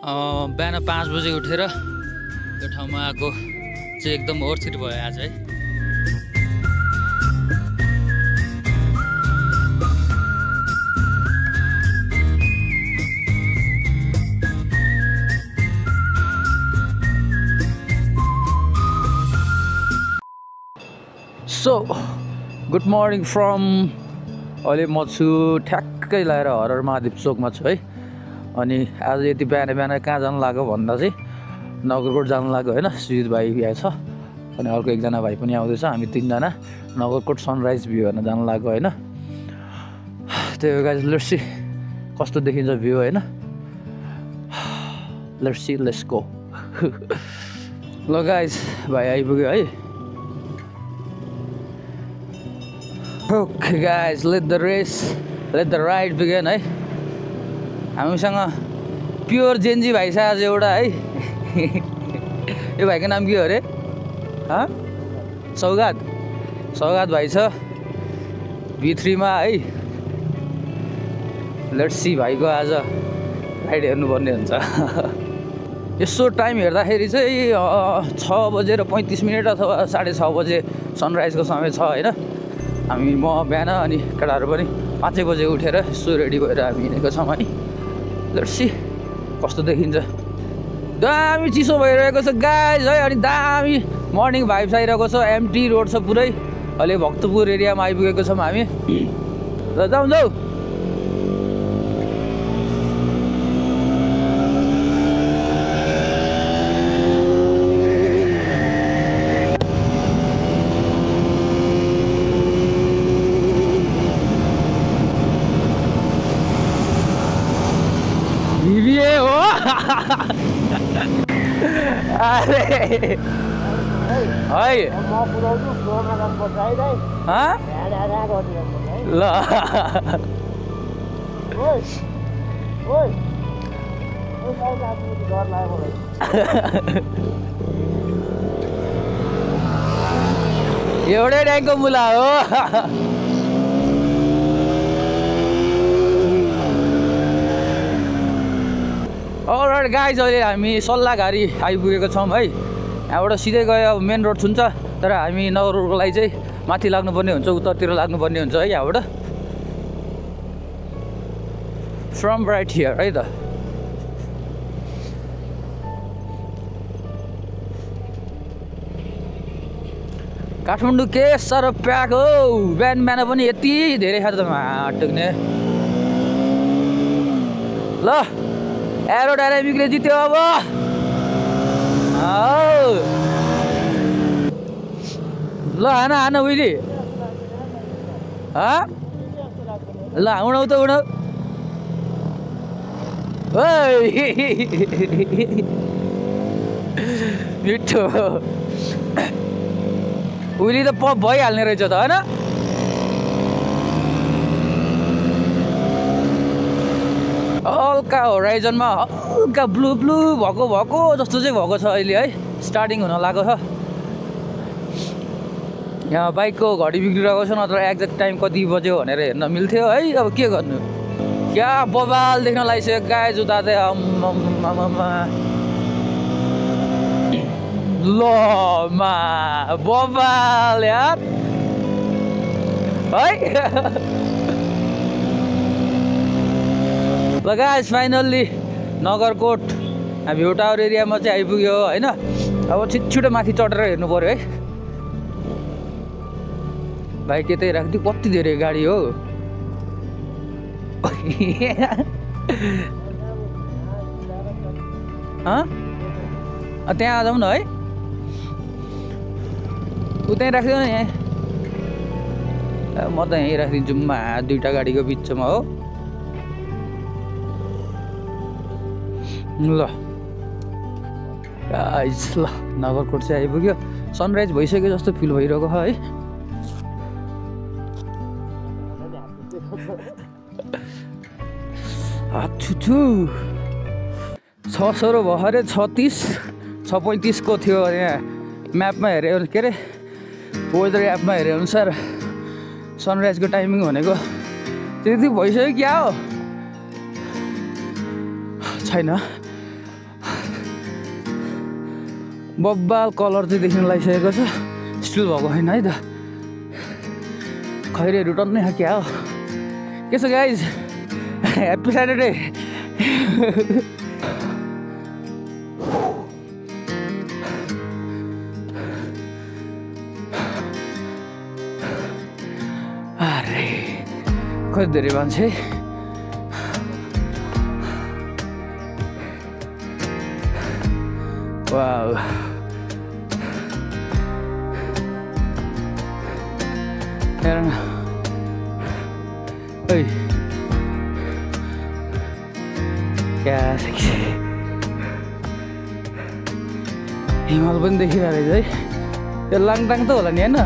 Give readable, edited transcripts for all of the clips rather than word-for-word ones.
बिहान 5 बजे उठेर यो ठाउँमा आएको चाहिँ एकदम ओर्थिट भयो आज है। सो गुड मर्निङ फ्रम अहिले म छु ठ्याक्कै लगाएर हरर महादेव चोकमा छु है। अनि आज यति बिहान बिहान कहाँ जानु लाग्यो भन्दा चाहिँ नगरकोट जानु लाग्यो होइन। सुजित भाइ यहाँ छ अनि अर्को एकजना भाइ पनि आउँदैछ। हामी तीनजना नगरकोट सनराइज भ्यू हेर्न जानु लाग्यो होइन। त्यही हो गाइज, लेट्स सी कस्तो देखिन्छ भ्यू होइन। Let's see let's go. ल गाइज भाइ आइपुग्यो है। Okay guys, let the ride begin है। हामीसँग प्योर जेन्जी भाइ छ आज एउटा है। यो भाइको नाम के हो अरे? सौगात भाइ छ V3मा है। लेट्स सी भाइको आज राइड हेर्नुपर्ने हुन्छ। यसो टाइम हेर्दाखेरि चाहिँ 6:35 अथवा 6:30 बजे सनराइजको समय छ होइन। म बिहान अनि केटाहरू पनि 5 बजे उठेर यसो रेडी भएर हामी हिँडेको छौँ है। लेट्स सी कस्तो देखिन्छ। दामी चिसो भइरहेको छ गाइज है। अनि दामी मर्निङ भाइब्स आइरहेको छ। एमटी रोड छ पुरै। अहिले भक्तपुर एरियामा आइपुगेको छौँ हामी। ल जाउँ। अरे ल एउटै ट्याङ्कको मुला हो। अलराइट गाइज, अहिले हामी सल्लाहघारी आइपुगेको छौँ है। यहाँबाट सिधै गयो अब मेन रोड छुन्छ, तर हामी नगरकोटको लागि चाहिँ माथि लाग्नुपर्ने हुन्छ, उत्तरतिर लाग्नुपर्ने हुन्छ है। यहाँबाट फ्रम राइट हियर है त। काठमाडौँ के साह्रो प्याक हो। बिहान बिहान पनि यति धेरै खाँदा टुक्ने। ल एरोडाइनामिकले जित्यो अब। ल हान उहिले ल उडाउ त उडाउ। मिठो उहिले त पप भइहाल्ने रहेछ त होइन। हल्का होराइजनमा हल्का ब्लू भएको जस्तो चाहिँ भएको छ अहिले है। स्टार्टिङ हुन लागेको छ। यहाँ बाइकको घडी बिग्रिरहेको छ, नत्र एक्ज्याक्ट टाइम कति बज्यो भनेर हेर्न मिल्थ्यो है। अब के गर्नु, क्या बबाल देख्न लागिसक्यो गाइज उता चाहिँ। ल मा बबाल यार है। ल guys finally Nagarkot view tower एरियामा चाहिँ आइपुग्यो होइन। अब छिटो माथि चढेर हेर्नु पऱ्यो है। बाइक यतै राखिदियो, कति धेरै गाडी हो। त्यहाँ जाउँ न है। उतै राखिदियो न यहाँ। म त यहीँ राखिदिन्छु, दुईवटा गाडीको बिचमा हो। ल गाइज, ल नगरकोट चाहिँ आइपुग्यो। सनराइज भइसक्यो जस्तो फिल भइरहेको छ है। छुछु 600 भरे 36 को थियो यहाँ म्यापमा हेऱ्यो के अरे वेदर एपमा हेरे अनुसार सनराइजको टाइमिङ भनेको त्यति भइसक्यो क्या हो छैन बब्बाल कलर चाहिँ देख्न लागिसकेको छ स्टिल भएको छैन है त खैरेहरू टन्नै छ क्या हो के छ गाइज ह्याप्पी स्याटरडे अरे कति धेरै मान्छे वाउ हेर न ओइ क्या सेक्सी हिमाल पनि देखिरहेको रहेछ है त्यो लाङटाङ त होला नि होइन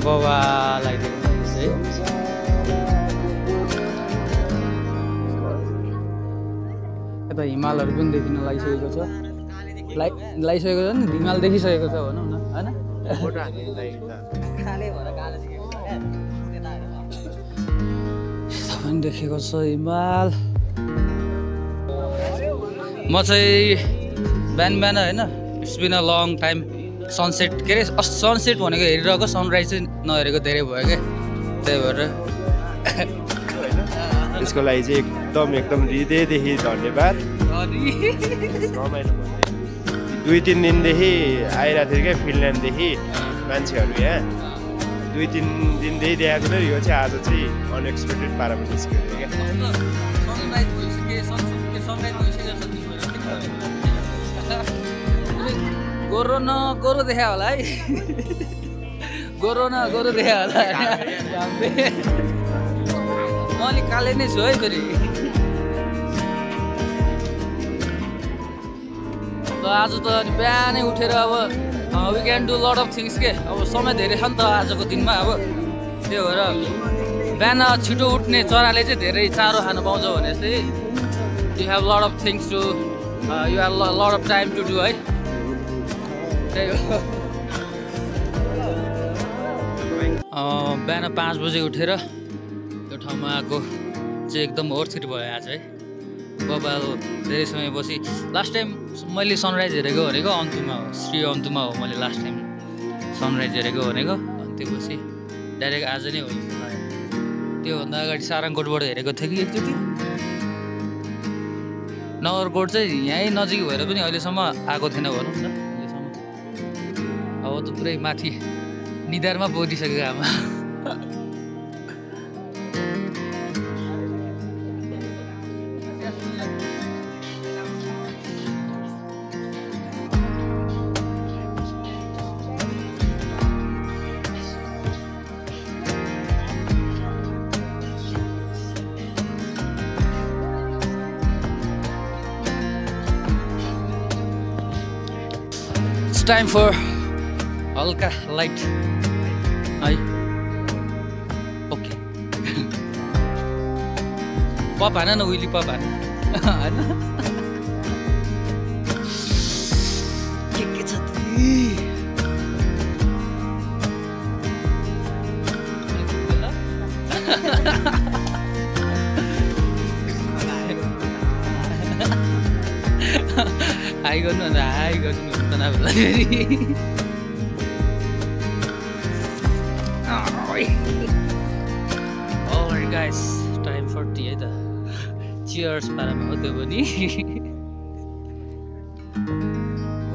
बाबा लगाइदिएको है यता हिमालहरू पनि देखिन लागिसकेको छ लागिसकेको छ नि हिमाल देखिसकेको छ भनौँ न होइन यता पनि देखेको छ हिमाल म चाहिँ बिहान बिहान होइन it's been a long time sunset के अरे सनसेट भनेको हेरिरहेको सनराइज चाहिँ नहेरेको धेरै भयो क्या त्यही भएर यसको लागि चाहिँ एकदम हृदयदेखि धन्यवाद 2-3 दिनदेखि आइरहेको थियो क्या फिनल्यान्डदेखि मान्छेहरू यहाँ 2-3 दिनदेखि देखाएको थियो यो चाहिँ आज चाहिँ अनएक्सपेक्टेड पारामा निस्कियो क्या गोरो देखा होला है गोरो देखा होला म अलिक काले नै छु है फेरि आज त बिहानै उठेर अब we can do lot of things के अब समय धेरै छ नि त आजको दिनमा अब त्यही भएर बिहान छिटो उठ्ने चराले चाहिँ धेरै चारो खानु पाउँछ भने जस्तै you have lot of things to you have lot of time to do है बिहान 5 बजे उठेर यो ठाउँमा आएको चाहिँ एकदम ओर्थिर भयो आज है बाबा धेरै समय बसी लास्ट टाइम मैले सनराइज हेरेको भनेको अन्तुमा हो श्री अन्तुमा हो मैले लास्ट टाइम सनराइज हेरेको भनेको अनि त्यो पछि डाइरेक्ट आज नै हो त्योभन्दा अगाडि सारङकोटबाट हेरेको थियो कि एकचोटि नगरकोट चाहिँ यहीँ नजिक भएर पनि अहिलेसम्म आएको थिएन भनौँ न अहिलेसम्म अब त पुरै माथि निधारमा पुगिसकेको आमा टाइम फर हल्का लाइट है ओके पप हान न उइली पप हान होइन के छ हाई गर्नु अन्त हाई गर्नु त नभए Alright guys, time for tea है त Cheers पारामा हो त्यो पनि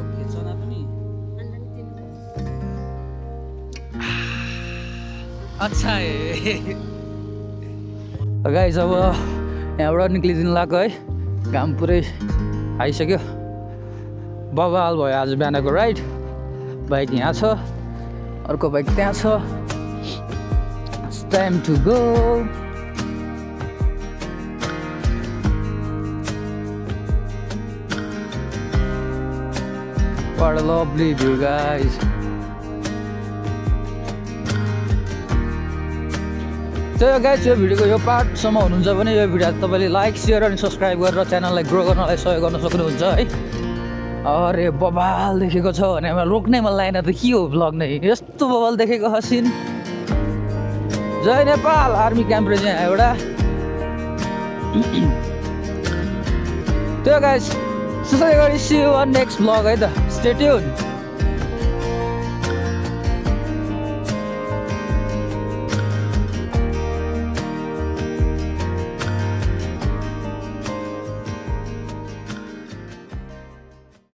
ओके चना पनि अच्छा है गाइस अब यहाँबाट निक्लिदिनु लाग्यो है घाम पुरै आइसक्यो बवाल भयो आज बिहानको राइड बाइक यहाँ छ अर्को बाइक त्यहाँ छ It's time to go What a lovely view guys त्यही हो गाइस, यो भिडियोको यो पार्टसम्म हुनुहुन्छ भने यो भिडियो तपाईँले लाइक सेयर अनि सब्सक्राइब गरेर च्यानललाई ग्रो गर्नलाई सहयोग गर्न सक्नुहुन्छ है। अरे बबाल देखेको छ भने रोक्नै मन लागेन त के हो भ्लग नै, यस्तो बबाल देखेको हसिन। जय नेपाल आर्मी क्याम्प रहेछ यहाँ एउटा। त्यो गाइस त्यसै गरी see you on next vlog है त, स्टे ट्युन।